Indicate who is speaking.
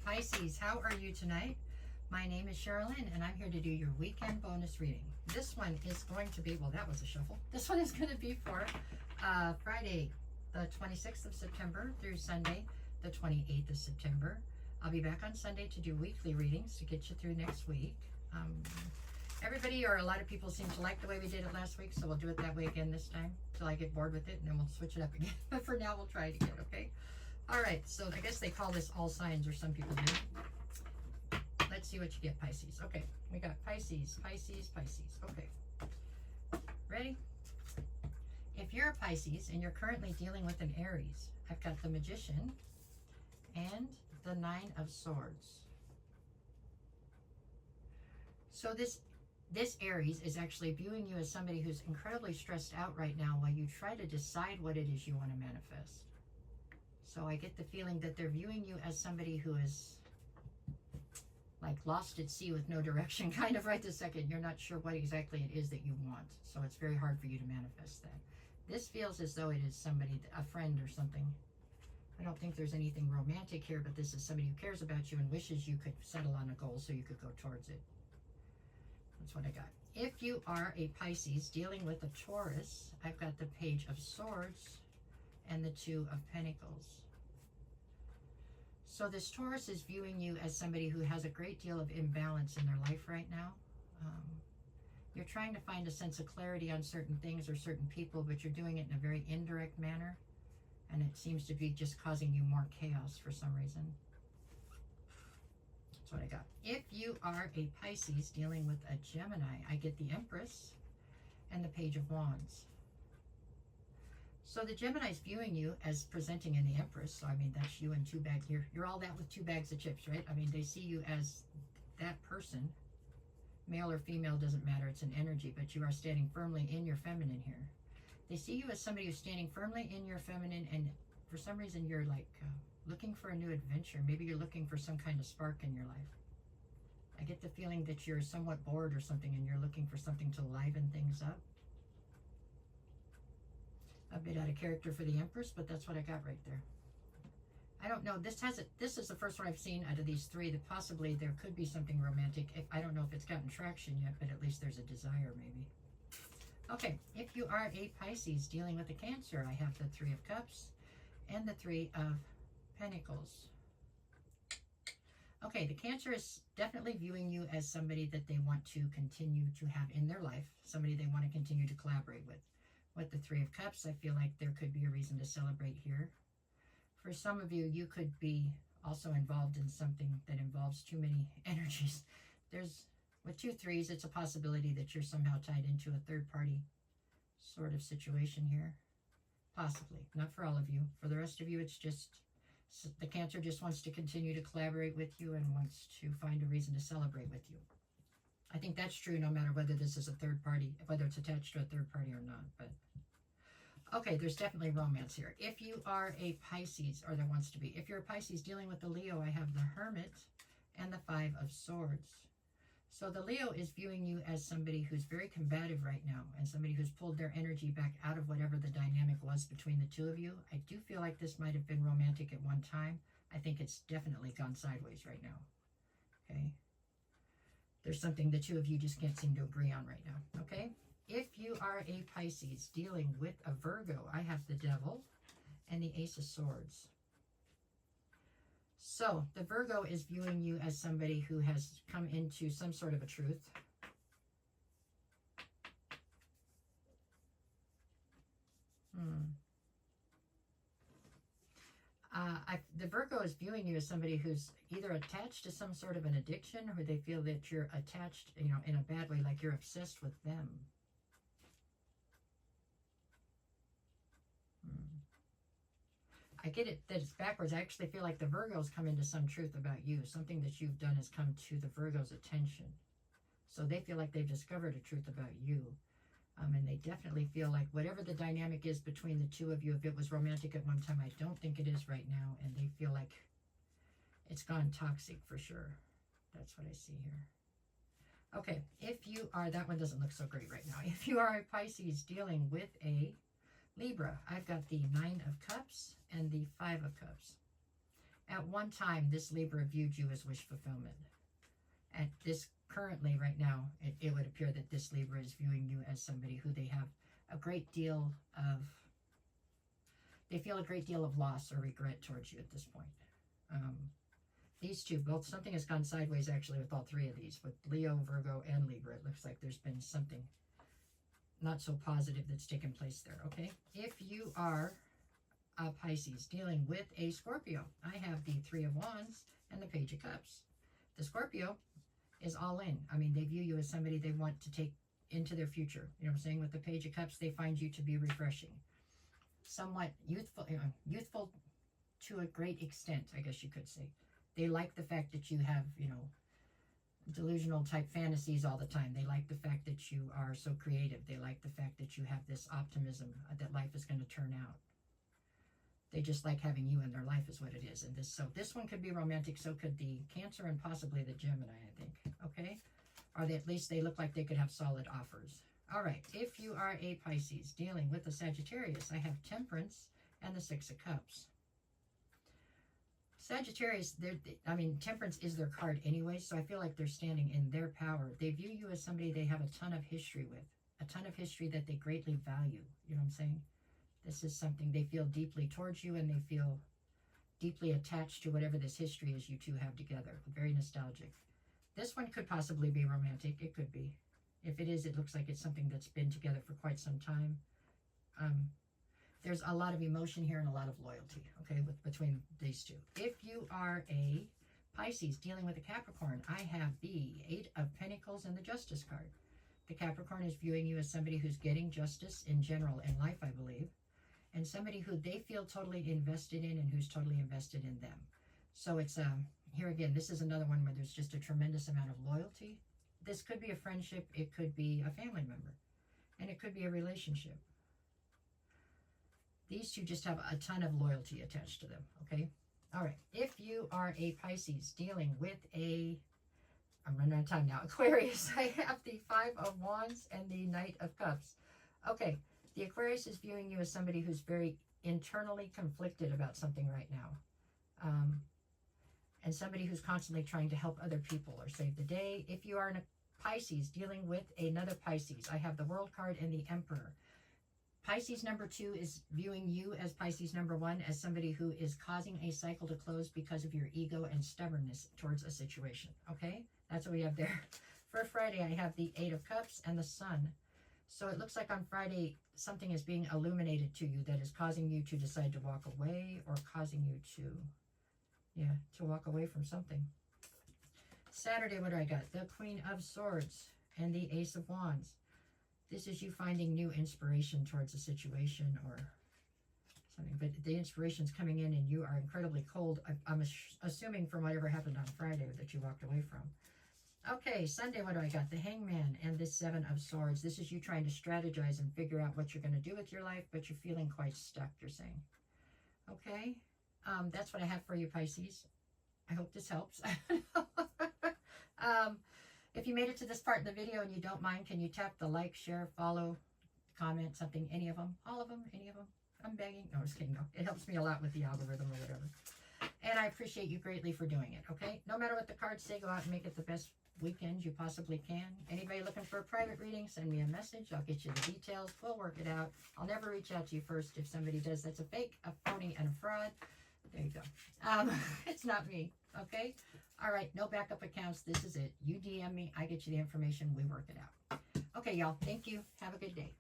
Speaker 1: Pisces, how are you tonight? My name is Sherilyn, and I'm here to do your weekend bonus reading. This one is going to be, well, that was a shuffle. This one is going to be for Friday, the 26th of September through Sunday, the 28th of September. I'll be back on Sunday to do weekly readings to get you through next week. Everybody or a lot of people seem to like the way we did it last week, so we'll do it that way again this time till I get bored with it, and then we'll switch it up again. But for now, we'll try it again, okay? All right, so I guess they call this all signs, or some people do. Let's see what you get, Pisces. Okay, we got Pisces, Pisces, Pisces. Okay, ready? If you're a Pisces and you're currently dealing with an Aries, I've got the Magician and the Nine of Swords. So this Aries is actually viewing you as somebody who's incredibly stressed out right now while you try to decide what it is you want to manifest. So I get the feeling that they're viewing you as somebody who is like lost at sea with no direction, kind of right this second. You're not sure what exactly it is that you want. So it's very hard for you to manifest that. This feels as though it is somebody, a friend or something. I don't think there's anything romantic here, but this is somebody who cares about you and wishes you could settle on a goal so you could go towards it. That's what I got. If you are a Pisces dealing with a Taurus, I've got the Page of Swords and the Two of Pentacles. So this Taurus is viewing you as somebody who has a great deal of imbalance in their life right now. You're trying to find a sense of clarity on certain things or certain people, but you're doing it in a very indirect manner. And it seems to be just causing you more chaos for some reason. That's what I got. If you are a Pisces dealing with a Gemini, I get the Empress and the Page of Wands. So the Gemini is viewing you as presenting in the Empress. So, I mean, that's you and two bags. You're all that with two bags of chips, right? I mean, they see you as that person. Male or female, doesn't matter. It's an energy, but you are standing firmly in your feminine here. They see you as somebody who's standing firmly in your feminine, and for some reason you're like looking for a new adventure. Maybe you're looking for some kind of spark in your life. I get the feeling that you're somewhat bored or something, and you're looking for something to liven things up. A bit out of character for the Empress, but that's what I got right there. I don't know. This is the first one I've seen out of these three that possibly there could be something romantic. I don't know if it's gotten traction yet, but at least there's a desire maybe. Okay, if you are a Pisces dealing with a Cancer, I have the Three of Cups and the Three of Pentacles. Okay, the Cancer is definitely viewing you as somebody that they want to continue to have in their life, somebody they want to continue to collaborate with. With the Three of Cups, I feel like there could be a reason to celebrate here. For some of you, you could be also involved in something that involves too many energies. With two threes, it's a possibility that you're somehow tied into a third-party sort of situation here. Possibly. Not for all of you. For the rest of you, it's just the Cancer just wants to continue to collaborate with you and wants to find a reason to celebrate with you. I think that's true no matter whether this is a third party, whether it's attached to a third party or not. But okay, there's definitely romance here. If you are a Pisces, or there wants to be, if you're a Pisces dealing with the Leo, I have the Hermit and the Five of Swords. So the Leo is viewing you as somebody who's very combative right now and somebody who's pulled their energy back out of whatever the dynamic was between the two of you. I do feel like this might have been romantic at one time. I think it's definitely gone sideways right now. Okay. There's something the two of you just can't seem to agree on right now. Okay. If you are a Pisces dealing with a Virgo, I have the Devil and the Ace of Swords. So the Virgo is viewing you as somebody who has come into some sort of a truth. The Virgo is viewing you as somebody who's either attached to some sort of an addiction, or they feel that you're attached, you know, in a bad way, like you're obsessed with them. I get it that it's backwards. I actually feel like the Virgos come into some truth about you. Something that you've done has come to the Virgos' attention. So they feel like they've discovered a truth about you. And they definitely feel like whatever the dynamic is between the two of you, if it was romantic at one time, I don't think it is right now. And they feel like it's gone toxic for sure. That's what I see here. Okay, if you are, that one doesn't look so great right now. If you are a Pisces dealing with a Libra, I've got the Nine of Cups and the Five of Cups. At one time, this Libra viewed you as wish fulfillment. At this currently, right now, it would appear that this Libra is viewing you as somebody who they have a great deal of, they feel a great deal of loss or regret towards you at this point. These two, both, something has gone sideways actually with all three of these, with Leo, Virgo, and Libra. It looks like there's been something not so positive that's taken place there, okay? If you are a Pisces dealing with a Scorpio, I have the Three of Wands and the Page of Cups. The Scorpio is all in. I mean, they view you as somebody they want to take into their future. You know what I'm saying? With the Page of Cups, they find you to be refreshing. Somewhat youthful, youthful to a great extent, I guess you could say. They like the fact that you have, delusional type fantasies all the time. They like the fact that you are so creative. They like the fact that you have this optimism that life is going to turn out. They just like having you in their life is what it is. And this one could be romantic. So could the Cancer and possibly the Gemini, I think. Okay. Or at least they look like they could have solid offers. All right. If you are a Pisces dealing with the Sagittarius, I have Temperance and the Six of Cups. Sagittarius, Temperance is their card anyway, so I feel like they're standing in their power. They view you as somebody they have a ton of history with, a ton of history that they greatly value. You know what I'm saying? This is something they feel deeply towards you, and they feel deeply attached to whatever this history is you two have together. Very nostalgic. This one could possibly be romantic. It could be. If it is, it looks like it's something that's been together for quite some time. There's a lot of emotion here and a lot of loyalty, okay, between these two. If you are a Pisces dealing with a Capricorn, I have the Eight of Pentacles and the Justice card. The Capricorn is viewing you as somebody who's getting justice in general in life, I believe, and somebody who they feel totally invested in and who's totally invested in them. So it's, here again, this is another one where there's just a tremendous amount of loyalty. This could be a friendship, it could be a family member, and it could be a relationship. These two just have a ton of loyalty attached to them, okay? All right. If you are a Pisces dealing with I'm running out of time now, Aquarius, I have the Five of Wands and the Knight of Cups. Okay, the Aquarius is viewing you as somebody who's very internally conflicted about something right now. And somebody who's constantly trying to help other people or save the day. If you are a Pisces dealing with another Pisces, I have the World card and the Emperor. Pisces number 2 is viewing you as Pisces number 1 as somebody who is causing a cycle to close because of your ego and stubbornness towards a situation. Okay, that's what we have there. For Friday, I have the Eight of Cups and the Sun. So it looks like on Friday, something is being illuminated to you that is causing you to decide to walk away or causing you to walk away from something. Saturday, what do I got? The Queen of Swords and the Ace of Wands. This is you finding new inspiration towards a situation or something, but the inspiration's coming in and you are incredibly cold. I'm assuming from whatever happened on Friday that you walked away from. Okay, Sunday, what do I got? The Hangman and the Seven of Swords. This is you trying to strategize and figure out what you're going to do with your life, but you're feeling quite stuck, you're saying. Okay, that's what I have for you, Pisces. I hope this helps. If you made it to this part of the video and you don't mind, can you tap the like, share, follow, comment, something, any of them? All of them? Any of them? I'm begging. No, just kidding. No, it helps me a lot with the algorithm or whatever. And I appreciate you greatly for doing it, okay? No matter what the cards say, go out and make it the best weekend you possibly can. Anybody looking for a private reading, send me a message. I'll get you the details. We'll work it out. I'll never reach out to you first. If somebody does, that's a fake, a phony, and a fraud. There you go. It's not me, okay? All right, no backup accounts. This is it. You DM me. I get you the information. We work it out. Okay, y'all. Thank you. Have a good day.